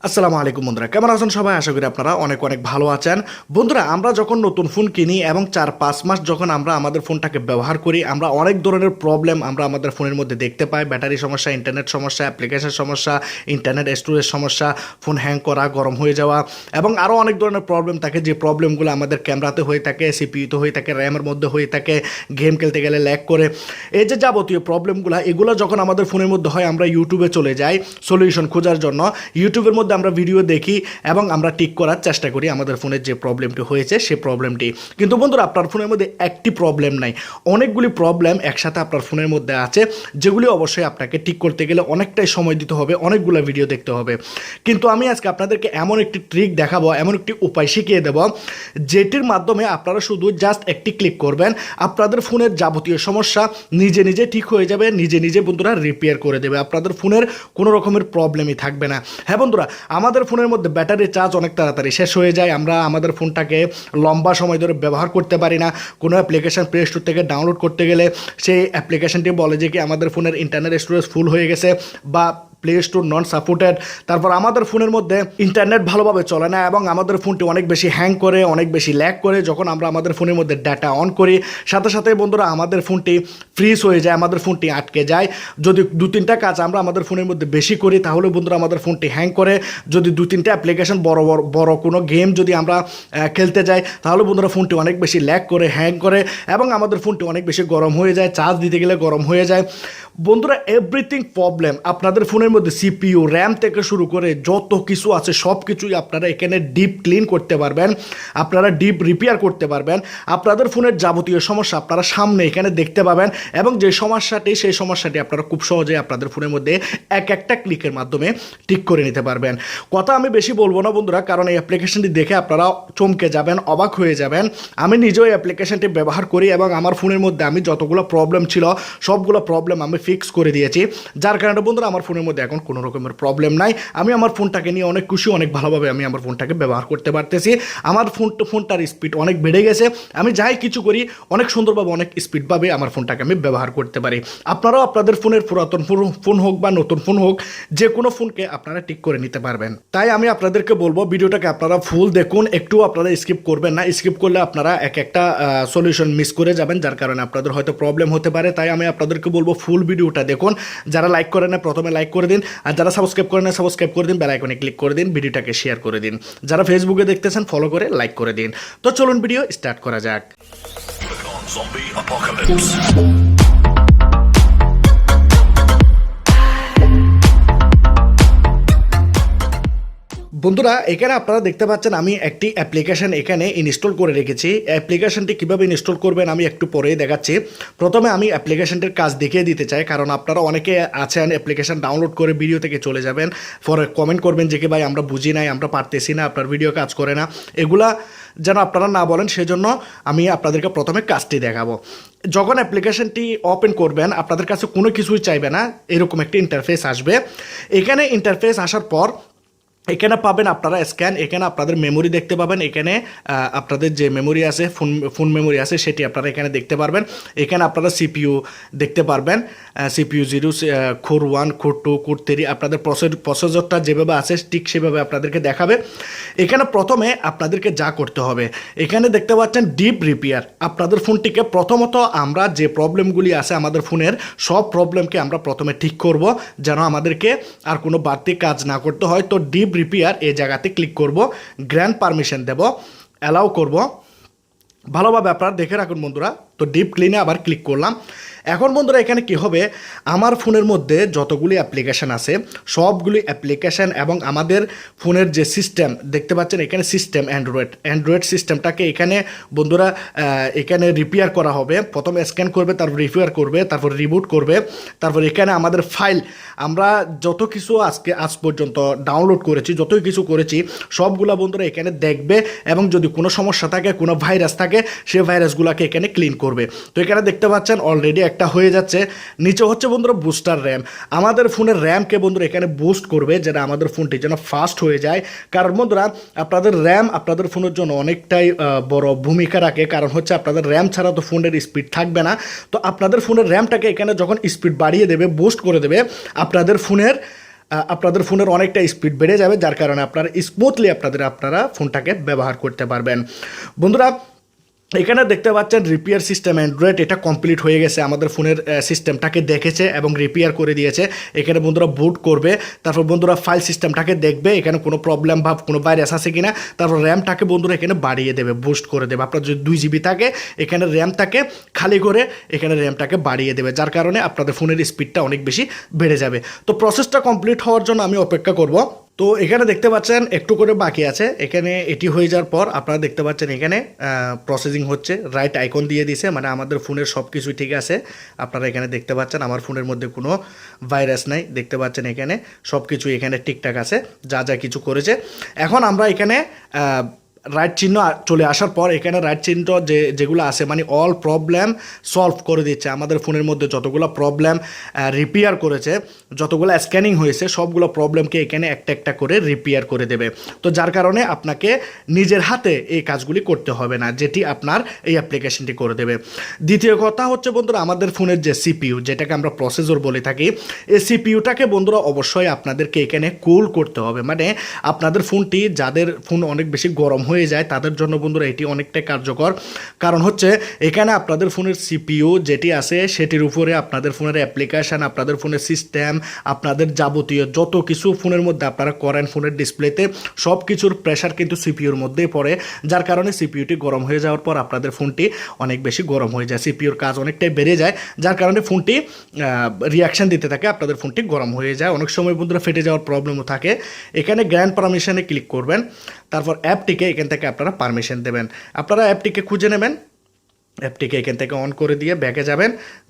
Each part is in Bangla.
আসসালামু আলাইকুম বন্ধুরা, কেমন আছেন সবাই? আশা করি আপনারা অনেক অনেক ভালো আছেন। বন্ধুরা, আমরা যখন নতুন ফোন কিনি এবং 4-5 মাস যখন আমরা আমাদের ফোনটাকে ব্যবহার করি, আমরা অনেক ধরনের প্রবলেম আমরা আমাদের ফোনের মধ্যে দেখতে পাই। ব্যাটারি সমস্যা, ইন্টারনেট সমস্যা, অ্যাপ্লিকেশন সমস্যা, ইন্টারনেট স্টোরেজ সমস্যা, ফোন হ্যাং করা, গরম হয়ে যাওয়া এবং আরও অনেক ধরনের প্রবলেম থাকে। যে প্রবলেমগুলো আমাদের ক্যামেরাতে হয়ে থাকে, সিপিইউতে হয়ে থাকে, র্যামের মধ্যে হয়ে থাকে, গেম খেলতে গেলে ল্যাগ করে। এই যে যাবতীয় প্রবলেমগুলো, এগুলো যখন আমাদের ফোনের মধ্যে হয়, আমরা ইউটিউবে চলে যাই সলিউশন খোঁজার জন্য। ইউটিউবের মধ্যে আমরা ভিডিও দেখি এবং আমরা ঠিক করার চেষ্টা করি আমাদের ফোনের যে প্রবলেমটি হয়েছে সে প্রবলেমটি। কিন্তু বন্ধুরা, আপনার ফোনের মধ্যে একটি প্রবলেম নাই, অনেকগুলি প্রবলেম একসাথে আপনার ফোনের মধ্যে আছে, যেগুলি অবশ্যই আপনাকে ঠিক করতে গেলে অনেকটাই সময় দিতে হবে, অনেকগুলো ভিডিও দেখতে হবে। কিন্তু আমি আজকে আপনাদেরকে এমন একটি ট্রিক দেখাবো, এমন একটি উপায় শিখিয়ে দেব, যেটির মাধ্যমে আপনারা শুধু জাস্ট একটি ক্লিক করবেন, আপনাদের ফোনের যাবতীয় সমস্যা নিজে নিজে ঠিক হয়ে যাবে, নিজে নিজে বন্ধুরা রিপেয়ার করে দেবে। আপনাদের ফোনের কোনো রকমের প্রবলেমই থাকবে না। হ্যাঁ বন্ধুরা, আমাদের ফোনের মধ্যে ব্যাটারি চার্জ অনেক তাড়াতাড়ি শেষ হয়ে যায়, আমরা আমাদের ফোনটাকে লম্বা সময় ধরে ব্যবহার করতে পারি না। কোনো অ্যাপ্লিকেশন প্লে স্টোর থেকে ডাউনলোড করতে গেলে সেই অ্যাপ্লিকেশনটি বলে যে কি আমাদের ফোনের ইন্টারনেট স্টোরেজ ফুল হয়ে গেছে বা প্লে স্টোর নন সাপোর্টেড। তারপর আমাদের ফোনের মধ্যে ইন্টারনেট ভালোভাবে চলে না এবং আমাদের ফোনটি অনেক বেশি হ্যাং করে, অনেক বেশি ল্যাগ করে। যখন আমরা আমাদের ফোনের মধ্যে ডাটা অন করি, সাথে সাথে বন্ধুরা আমাদের ফোনটি ফ্রিজ হয়ে যায়, আমাদের ফোনটি আটকে যায়। যদি 2-3টা কাজ আমরা আমাদের ফোনের মধ্যে বেশি করি, তাহলে বন্ধুরা আমাদের ফোনটি হ্যাং করে। যদি 2-3টা অ্যাপ্লিকেশন বড় কোনো গেম যদি আমরা খেলতে যাই, তাহলে বন্ধুরা ফোনটি অনেক বেশি ল্যাগ করে, হ্যাং করে এবং আমাদের ফোনটি অনেক বেশি গরম হয়ে যায়, চার্জ দিতে গেলে গরম হয়ে যায়। বন্ধুরা, এভরিথিং প্রবলেম আপনাদের ফোনের মধ্যে সিপিইউ, র্যাম থেকে শুরু করে যত কিছু আছে সব কিছুই আপনারা এখানে ডিপ ক্লিন করতে পারবেন, আপনারা ডিপ রিপেয়ার করতে পারবেন। আপনাদের ফোনের যাবতীয় সমস্যা আপনারা সামনে এখানে দেখতে পাবেন এবং যে সমস্যাটি, সেই সমস্যাটি আপনারা খুব সহজে আপনাদের ফোনের মধ্যে একটা ক্লিকের মাধ্যমে ঠিক করে নিতে পারবেন। কথা আমি বেশি বলবো না বন্ধুরা, কারণ এই অ্যাপ্লিকেশনটি দেখে আপনারা চমকে যাবেন, অবাক হয়ে যাবেন। আমি নিজেও এই অ্যাপ্লিকেশনটি ব্যবহার করি এবং আমার ফোনের মধ্যে আমি যতগুলো প্রবলেম ছিল সবগুলো প্রবলেম আমি ফিক্স করে দিয়েছি, যার কারণে বন্ধুরা আমার ফোনের মধ্যে এখন কোনো রকমের প্রবলেম নাই। আমি আমার ফোনটাকে নিয়ে অনেক খুশি, অনেক ভালোভাবে আমি আমার ফোনটাকে ব্যবহার করতে পারতেছি। আমার ফোনটার স্পিড অনেক বেড়ে গেছে, আমি যাই কিছু করি অনেক সুন্দরভাবে, অনেক স্পিডভাবে আমার ফোনটাকে আমি ব্যবহার করতে পারি। আপনারাও আপনাদের ফোনের পুরাতন ফোন হোক বা নতুন ফোন হোক, যে কোনো ফোনকে আপনারা ঠিক করে নিতে পারবেন। তাই আমি আপনাদেরকে বলবো, ভিডিওটাকে আপনারা ফুল দেখুন, একটু আপনারা স্কিপ করবেন না। স্কিপ করলে আপনারা একটা সলিউশন মিস করে যাবেন, যার কারণে আপনাদের হয়তো প্রবলেম হতে পারে। তাই আমি আপনাদেরকে বলবো ফুল ভিডিওটা দেখুন। যারা লাইক করেন না প্রথমে লাইক করে দিন, আর যারা সাবস্ক্রাইব করেন না সাবস্ক্রাইব করে দিন, বেল আইকনে ক্লিক করে দিন, ভিডিওটাকে শেয়ার করে দিন। যারা ফেসবুকে দেখতেছেন ফলো করে লাইক করে দিন। তো চলুন ভিডিও স্টার্ট করা যাক। বন্ধুরা, এখানে আপনারা দেখতে পাচ্ছেন আমি একটি অ্যাপ্লিকেশন এখানে ইনস্টল করে রেখেছি। অ্যাপ্লিকেশনটি কীভাবে ইনস্টল করবেন আমি একটু পরেই দেখাচ্ছি। প্রথমে আমি অ্যাপ্লিকেশনটির কাজ দেখিয়ে দিতে চাই, কারণ আপনারা অনেকে আছেন অ্যাপ্লিকেশন ডাউনলোড করে ভিডিও থেকে চলে যাবেন, পরে কমেন্ট করবেন যে কি ভাই আমরা বুঝি নাই, আমরা পারতেছি না, আপনার ভিডিও কাজ করে না। এগুলা যেন আপনারা না বলেন, সেজন্য আমি আপনাদেরকে প্রথমে কাজটি দেখাবো। যখন অ্যাপ্লিকেশনটি ওপেন করবেন, আপনাদের কাছে কোনো কিছুই চাইবে না, এরকম একটি ইন্টারফেস আসবে। এখানে ইন্টারফেস আসার পর এখানে পাবেন আপনারা স্ক্যান, এখানে আপনাদের মেমোরি দেখতে পাবেন, এখানে আপনাদের যে মেমোরি আছে, ফোন মেমোরি আছে সেটি আপনারা এখানে দেখতে পারবেন। এখানে আপনারা সিপিইউ দেখতে পারবেন, সিপিইউ 0, কোর 1, কোর 2, কোর 3, আপনাদের প্রসেসরটা যেভাবে আছে ঠিক সেভাবে আপনাদেরকে দেখাবে। এখানে প্রথমে আপনাদেরকে যা করতে হবে, এখানে দেখতে পাচ্ছেন ডিপ রিপেয়ার। আপনাদের ফোনটিকে প্রথমত আমরা যে প্রবলেমগুলি আছে আমাদের ফোনের, সব প্রবলেমকে আমরা প্রথমে ঠিক করব, যেন আমাদেরকে আর কোনো বাড়তি কাজ না করতে হয়। তো ডিপ রিপেয়ার এই জায়গাতে ক্লিক করব, গ্র্যান্ড পারমিশন দেব, অ্যালাউ করব। ভালোভাবে আপনারা দেখে রাখুন বন্ধুরা। তো ডিপ ক্লিনে আবার ক্লিক করলাম। এখন বন্ধুরা এখানে কি হবে, আমার ফোনের মধ্যে যতগুলি অ্যাপ্লিকেশান আছে সবগুলি অ্যাপ্লিকেশান এবং আমাদের ফোনের যে সিস্টেম দেখতে পাচ্ছেন এখানে সিস্টেম অ্যান্ড্রয়েড সিস্টেমটাকে এখানে বন্ধুরা এখানে রিপেয়ার করা হবে। প্রথমে স্ক্যান করবে, তারপর রিপেয়ার করবে, তারপর রিবুট করবে, তারপর এখানে আমাদের ফাইল, আমরা যত কিছু আজ পর্যন্ত ডাউনলোড করেছি, যতই কিছু করেছি সবগুলা বন্ধুরা এখানে দেখবে এবং যদি কোনো সমস্যা থাকে, কোনো ভাইরাস থাকে, সেই ভাইরাসগুলোকে এখানে ক্লিন করবে। তো এখানে দেখতে পাচ্ছেন অলরেডি একটা হয়ে যাচ্ছে। নিচে হচ্ছে বন্ধুরা বুস্টার র্যাম, আমাদের ফোনের র্যামকে বন্ধুরা এখানে বুস্ট করবে, যেটা আমাদের ফোনটি যেন ফাস্ট হয়ে যায়। কারণ বন্ধুরা আপনাদের র্যাম আপনাদের ফোনের জন্য অনেকটাই বড় ভূমিকা রাখে, কারণ হচ্ছে আপনাদের র্যাম ছাড়া তো ফোনের স্পিড থাকবে না। তো আপনাদের ফোনের র্যামটাকে এখানে যখন স্পিড বাড়িয়ে দেবে, বুস্ট করে দেবে, আপনাদের ফোনের আপনাদের ফোনের অনেকটা স্পিড বেড়ে যাবে, যার কারণে আপনারা স্মুথলি আপনারা ফোনটাকে ব্যবহার করতে পারবেন। বন্ধুরা এখানে দেখতে পাচ্ছেন রিপেয়ার সিস্টেম অ্যান্ড্রয়েড, এটা কমপ্লিট হয়ে গেছে, আমাদের ফোনের সিস্টেমটাকে দেখেছে এবং রিপেয়ার করে দিয়েছে। এখানে বন্ধুরা বুট করবে, তারপর বন্ধুরা ফাইল সিস্টেমটাকে দেখবে এখানে কোনো প্রবলেম বা কোনো ভাইরাস আছে কিনা, তারপর র্যামটাকে বন্ধুরা এখানে বাড়িয়ে দেবে, বুস্ট করে দেবে। আপনার যদি 2 GB থাকে এখানে র্যামটাকে খালি করে এখানে র্যামটাকে বাড়িয়ে দেবে, যার কারণে আপনাদের ফোনের স্পিডটা অনেক বেশি বেড়ে যাবে। তো প্রসেসটা কমপ্লিট হওয়ার জন্য আমি অপেক্ষা করব। তো এখানে দেখতে পাচ্ছেন একটু করে বাকি আছে, এখানে এটি হয়ে যাওয়ার পর আপনারা দেখতে পাচ্ছেন এখানে প্রসেসিং হচ্ছে, রাইট আইকন দিয়ে দিছে, মানে আমাদের ফোনের সব কিছুই ঠিক আছে। আপনারা এখানে দেখতে পাচ্ছেন আমার ফোনের মধ্যে কোনো ভাইরাস নাই, দেখতে পাচ্ছেন এখানে সব কিছু এখানে ঠিকঠাক আছে, যা যা কিছু করেছে। এখন আমরা এখানে রাইট চিহ্ন চলে আসার পর এখানে রাইট চিহ্ন যেগুলো আছে মানে অল প্রবলেম সলভ করে দিচ্ছে। আমাদের ফোনের মধ্যে যতগুলো প্রবলেম রিপেয়ার করেছে, যতগুলো স্ক্যানিং হয়েছে সবগুলো প্রবলেমকে এখানে একটা একটা করে রিপেয়ার করে দেবে। তো যার কারণে আপনাকে নিজের হাতে এই কাজগুলি করতে হবে না, যেটি আপনার এই অ্যাপ্লিকেশনটি করে দেবে। দ্বিতীয় কথা হচ্ছে বন্ধুরা, আমাদের ফোনের যে সিপিইউ, যেটাকে আমরা প্রসেসর বলে থাকি, এই সিপিইউটাকে বন্ধুরা অবশ্যই আপনাদেরকে এখানে কুল করতে হবে। মানে আপনাদের ফোনটি, যাদের ফোন অনেক বেশি গরম হয়ে যায় তাদের জন্য বন্ধুরা এটি অনেকটাই কার্যকর। কারণ হচ্ছে এখানে আপনাদের ফোনের সিপিইউ যেটি আছে সেটির উপরে আপনাদের ফোনের অ্যাপ্লিকেশান, আপনাদের ফোনের সিস্টেম, আপনাদের যাবতীয় যত কিছু ফোনের মধ্যে আপনারা করেন ফোনের ডিসপ্লেতে, সব কিছুর প্রেশার কিন্তু সিপিইউর মধ্যেই পড়ে, যার কারণে সিপিইউটি গরম হয়ে যাওয়ার পর আপনাদের ফোনটি অনেক বেশি গরম হয়ে যায়, সিপিইউর কাজ অনেকটাই বেড়ে যায়, যার কারণে ফোনটি রিয়াকশান দিতে থাকে, আপনাদের ফোনটি গরম হয়ে যায়। অনেক সময় বন্ধুরা ফেটে যাওয়ার প্রবলেমও থাকে। এখানে গ্র্যান্ড পারমিশনে ক্লিক করবেন, তারপর অ্যাপটিকে এখান থেকে আপনারা পারমিশন দেবেন। আপনারা অ্যাপটিকে খুঁজে নেবেন, অ্যাপটিকে এখান থেকে অন করে দিয়ে ব্যাকে যাবেন,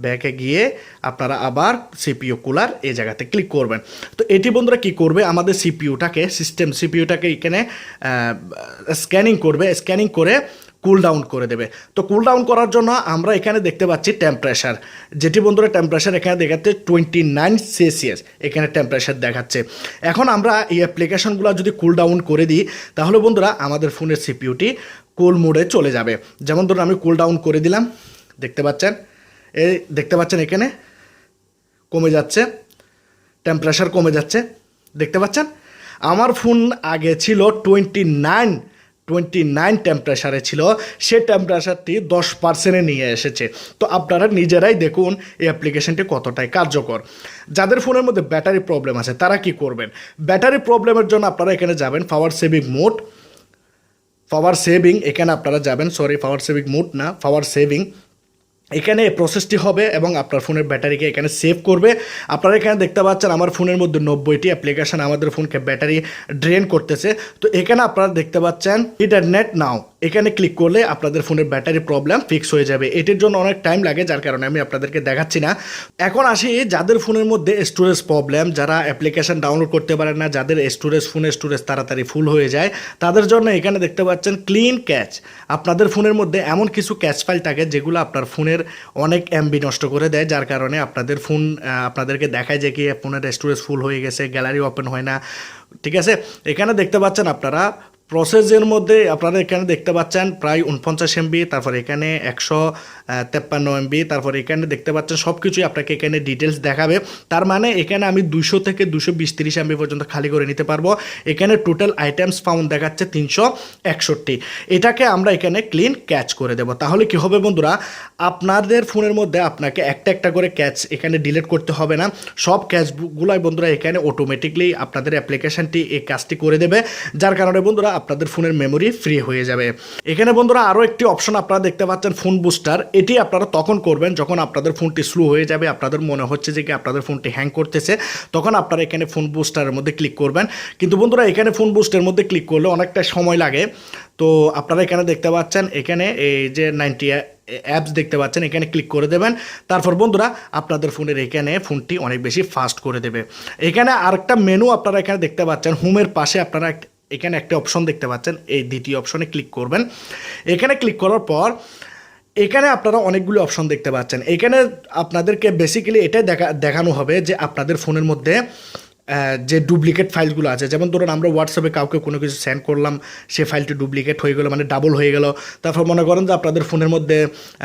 ব্যাকে গিয়ে আপনারা আবার সিপিইউ কুলার এই জায়গাতে ক্লিক করবেন। তো এটি বন্ধুরা কী করবে, আমাদের সিপিইউটাকে এখানে স্ক্যানিং করবে, স্ক্যানিং করে কুল ডাউন করে দেবে। তো কুল ডাউন করার জন্য আমরা এখানে দেখতে পাচ্ছি টেম্পারেচার, যেটি বন্ধুরা টেম্পারেচার এখানে দেখাচ্ছে 29°C এখানে টেম্পারেচার দেখাচ্ছে। এখন আমরা এই অ্যাপ্লিকেশনগুলো যদি কুল ডাউন করে দিই তাহলে বন্ধুরা আমাদের ফোনের সিপিইউটি কুল মোডে চলে যাবে। যেমন ধরুন আমি কুল ডাউন করে দিলাম, দেখতে পাচ্ছেন এখানে কমে যাচ্ছে, টেম্পারেচার কমে যাচ্ছে, দেখতে পাচ্ছেন। আমার ফোন আগে ছিল 29 টেম্পারেচারে ছিল, সে টেম্পারেচারটি 10% নিয়ে এসেছে। তো আপনারা নিজেরাই দেখুন এই অ্যাপ্লিকেশনটি কতটাই কার্যকর। যাদের ফোনের মধ্যে ব্যাটারি প্রবলেম আছে তারা কি করবেন, ব্যাটারি প্রবলেমের জন্য আপনারা এখানে যাবেন power saving mode, power saving এখানে আপনারা যাবেন, পাওয়ার সেভিং মোড না, পাওয়ার সেভিং এখানে এই প্রসেসটি হবে এবং আপনার ফোনের ব্যাটারিকে এখানে সেভ করবে। আপনারা এখানে দেখতে পাচ্ছেন আমার ফোনের মধ্যে 90টি অ্যাপ্লিকেশান আমাদের ফোনকে ব্যাটারি ড্রেন করতেছে। তো এখানে আপনারা দেখতে পাচ্ছেন ইন্টারনেট নাও, এখানে ক্লিক করলে আপনাদের ফোনের ব্যাটারি প্রবলেম ফিক্স হয়ে যাবে। এটির জন্য অনেক টাইম লাগে, যার কারণে আমি আপনাদেরকে দেখাচ্ছি না। এখন আসি যাদের ফোনের মধ্যে স্টোরেজ প্রবলেম, যারা অ্যাপ্লিকেশান ডাউনলোড করতে পারেন না, যাদের ফোনের স্টোরেজ তাড়াতাড়ি ফুল হয়ে যায়, তাদের জন্য এখানে দেখতে পাচ্ছেন ক্লিন ক্যাচ। আপনাদের ফোনের মধ্যে এমন কিছু ক্যাচ ফাইল থাকে যেগুলো আপনার ফোনের অনেক এমবি নষ্ট করে দেয়, যার কারণে আপনাদের ফোন আপনাদেরকে দেখায় যে কি ফোনের স্টোরেজ ফুল হয়ে গেছে, গ্যালারি ওপেন হয় না, ঠিক আছে। এখানে দেখতে পাচ্ছেন আপনারা প্রসেসের মধ্যে আপনারা এখানে দেখতে পাচ্ছেন প্রায় 49 MB, তারপর এখানে 153 MB, তারপর এখানে দেখতে পাচ্ছেন সব কিছুই আপনাকে এখানে ডিটেলস দেখাবে। তার মানে এখানে আমি 200 থেকে 220-30 MB পর্যন্ত খালি করে নিতে পারবো। এখানে টোটাল আইটেমস ফাউন্ড দেখাচ্ছে 361। এটাকে আমরা এখানে ক্লিন ক্যাচ করে দেব। তাহলে কি হবে বন্ধুরা, আপনাদের ফোনের মধ্যে আপনাকে একটা একটা করে ক্যাচ এখানে ডিলিট করতে হবে না, সব ক্যাচগুলাই বন্ধুরা এখানে অটোমেটিকলি আপনাদের অ্যাপ্লিকেশনটি এই কাজটি করে দেবে, যার কারণে বন্ধুরা আপনাদের ফোনের মেমোরি ফ্রি হয়ে যাবে। এখানে বন্ধুরা আরও একটি অপশন আপনারা দেখতে পাচ্ছেন ফোন বুস্টার। এটি আপনারা তখন করবেন যখন আপনাদের ফোনটি স্লো হয়ে যাবে, আপনাদের মনে হচ্ছে যে কি আপনাদের ফোনটি হ্যাং করতেছে, তখন আপনারা এখানে ফোন বুস্টারের মধ্যে ক্লিক করবেন। কিন্তু বন্ধুরা এখানে ফোন বুস্টের মধ্যে ক্লিক করলে অনেকটা সময় লাগে। তো আপনারা এখানে দেখতে পাচ্ছেন এখানে এই যে 90 অ্যাপস দেখতে পাচ্ছেন, এখানে ক্লিক করে দেবেন। তারপর বন্ধুরা আপনাদের ফোনের এখানে ফোনটি অনেক বেশি ফাস্ট করে দেবে। এখানে আরেকটা মেনু আপনারা এখানে দেখতে পাচ্ছেন, হোমের পাশে আপনারা এখানে একটা অপশন দেখতে পাচ্ছেন, এই দ্বিতীয় অপশনে ক্লিক করবেন। এখানে ক্লিক করার পর এখানে আপনারা অনেকগুলো অপশন দেখতে পাচ্ছেন। এখানে আপনাদেরকে বেসিক্যালি এটাই দেখানো হবে যে আপনাদের ফোনের মধ্যে যে ডুপ্লিকেট ফাইলগুলো আছে, যেমন ধরুন আমরা হোয়াটসঅ্যাপে কাউকে কোনো কিছু সেন্ড করলাম, সে ফাইলটি ডুপ্লিকেট হয়ে গেলো, মানে ডাবল হয়ে গেল। তারপর মনে করেন যে আপনাদের ফোনের মধ্যে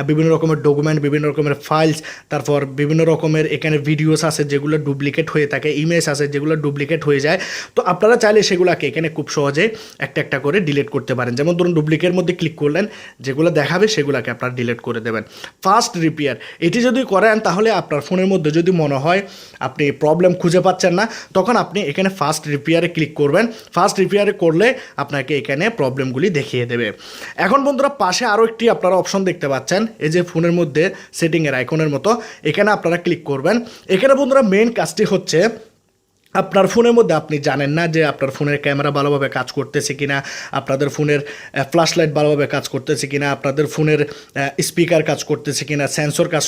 বিভিন্ন রকমের ডকুমেন্ট, বিভিন্ন রকমের ফাইলস, তারপর বিভিন্ন রকমের এখানে ভিডিওস আছে যেগুলো ডুপ্লিকেট হয়ে থাকে, ইমেজ আছে যেগুলো ডুপ্লিকেট হয়ে যায়। তো আপনারা চাইলে সেগুলোকে এখানে খুব সহজে একটা একটা করে ডিলিট করতে পারেন। যেমন ধরুন ডুপ্লিকেটের মধ্যে ক্লিক করলেন, যেগুলো দেখাবে সেগুলোকে আপনারা ডিলিট করে দেবেন। ফাস্ট রিপেয়ার, এটি যদি করেন তাহলে আপনার ফোনের মধ্যে যদি মনে হয় আপনি প্রবলেম খুঁজে পাচ্ছেন না, তখন আপনি এখানে ফাস্ট রিপেয়ারে ক্লিক করবেন। ফাস্ট রিপেয়ারে করলে আপনাকে এখানে প্রবলেমগুলি দেখিয়ে দেবে। এখন বন্ধুরা পাশে আরও একটি আপনারা অপশন দেখতে পাচ্ছেন, এই যে ফোনের মধ্যে সেটিংয়ের আইকনের মতো, এখানে আপনারা ক্লিক করবেন। এখানে বন্ধুরা মেইন কাজটি হচ্ছে আপনার ফোনের মধ্যে আপনি জানেন না যে আপনার ফোনের ক্যামেরা ভালোভাবে কাজ করতেছে কিনা, আপনাদের ফোনের ফ্ল্যাশ লাইট ভালোভাবে কাজ করতেছে কিনা, আপনাদের ফোনের স্পিকার কাজ করতেছে কিনা, সেন্সর কাজ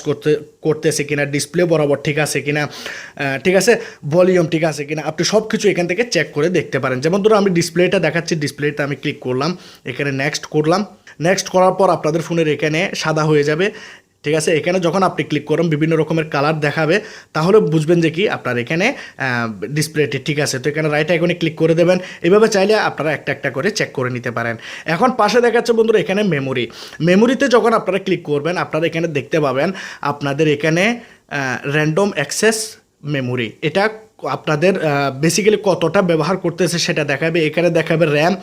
করতেছে কিনা, ডিসপ্লে বরাবর ঠিক আছে কিনা, ঠিক আছে, ভলিউম ঠিক আছে কিনা, আপনি সব কিছু এখান থেকে চেক করে দেখতে পারেন। যেমন ধরুন আমি ডিসপ্লেটা দেখাচ্ছি, ডিসপ্লেটা আমি ক্লিক করলাম, এখানে নেক্সট করলাম। নেক্সট করার পর আপনাদের ফোনের এখানে সাদা হয়ে যাবে, ঠিক আছে। এখানে যখন আপনি ক্লিক করবেন বিভিন্ন রকমের কালার দেখাবে, তাহলে বুঝবেন যে কি আপনার এখানে ডিসপ্লেটি ঠিক আছে। তো এখানে রাইট আইকনে ক্লিক করে দেবেন। এভাবে চাইলে আপনারা একটা একটা করে চেক করে নিতে পারেন। এখন পাশে দেখাচ্ছে বন্ধুরা এখানে মেমোরিতে যখন আপনারা ক্লিক করবেন, আপনারা এখানে দেখতে পাবেন আপনাদের এখানে র্যান্ডম অ্যাক্সেস মেমোরি, এটা আপনাদের বেসিক্যালি কতটা ব্যবহার করতেছে সেটা দেখাবে। এখানে দেখাবে র্যাম,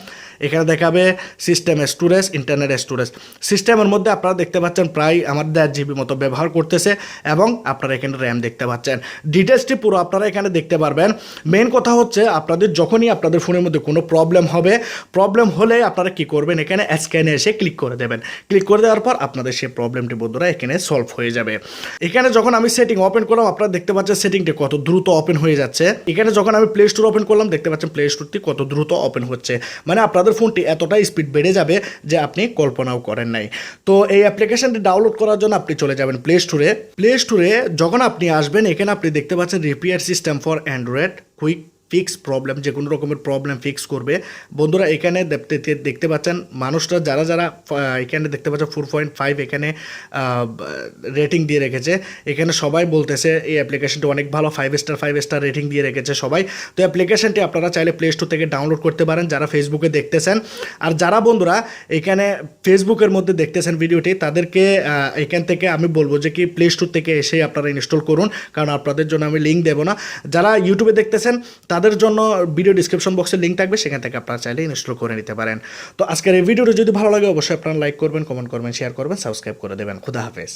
এখানে দেখাবে সিস্টেম স্টোরেজ, ইন্টারনেট স্টোরেজ। সিস্টেমের মধ্যে আপনারা দেখতে পাচ্ছেন প্রায় আমার 1.5 GB মতো ব্যবহার করতেছে, এবং আপনারা এখানে র্যাম দেখতে পাচ্ছেন। ডিটেলসটি পুরো আপনারা এখানে দেখতে পারবেন। মেন কথা হচ্ছে আপনাদের যখনই আপনাদের ফোনের মধ্যে কোনো প্রবলেম হলে আপনারা কি করবেন, এখানে স্ক্যানে এসে ক্লিক করে দেবেন। ক্লিক করে দেওয়ার পর আপনাদের সেই প্রবলেমটি বন্ধুরা এখানে সলভ হয়ে যাবে। এখানে যখন আমি সেটিং ওপেন করলাম, আপনারা দেখতে পাচ্ছেন সেটিংটি কত দ্রুত ওপেন হয়ে যাচ্ছে। এখানে যখন আমি প্লে স্টোর ওপেন করলাম, দেখতে পাচ্ছেন প্লে স্টোরটি কত দ্রুত ওপেন হচ্ছে। মানে আপনাদের ফোনটি এতটাই স্পিড বেড়ে যাবে যে আপনি কল্পনাও করেন নাই। তো এই অ্যাপ্লিকেশনটি ডাউনলোড করার জন্য আপনি চলে যাবেন প্লে স্টোরে। যখন আপনি আসবেন, এখানে আপনি দেখতে পাচ্ছেন repair system for Android quick fix problem, যে কোনো রকমের প্রবলেম ফিক্স করবে। বন্ধুরা এখানে দেখতে পাচ্ছেন মানুষরা যারা এখানে দেখতে পাচ্ছেন 4.5 এখানে রেটিং দিয়ে রেখেছে। এখানে সবাই বলতেছে এই অ্যাপ্লিকেশনটি অনেক ভালো, 5 স্টার রেটিং দিয়ে রেখেছে সবাই। তো অ্যাপ্লিকেশনটি আপনারা চাইলে প্লে স্টোর থেকে ডাউনলোড করতে পারেন যারা ফেসবুকে দেখতেছেন। আর যারা বন্ধুরা এখানে ফেসবুকের মধ্যে দেখতেছেন ভিডিওটি, তাদেরকে এখান থেকে আমি বলবো যে কি প্লে স্টোর থেকে এসে আপনারা ইনস্টল করুন, কারণ আপনাদের জন্য আমি লিঙ্ক দেবো না। যারা ইউটিউবে দেখতেছেন তাদের জন্য ভিডিও ডিসক্রিপশন বক্সে লিঙ্ক থাকবে, সেখান থেকে আপনারা চাইলে ইনস্টল করে নিতে পারেন। তো আজকের এই ভিডিওটি যদি ভালো লাগে অবশ্যই আপনারা লাইক করবেন, কমেন্ট করবেন, শেয়ার করবেন, সাবস্ক্রাইব করে দেবেন। খুদা হাফেজ।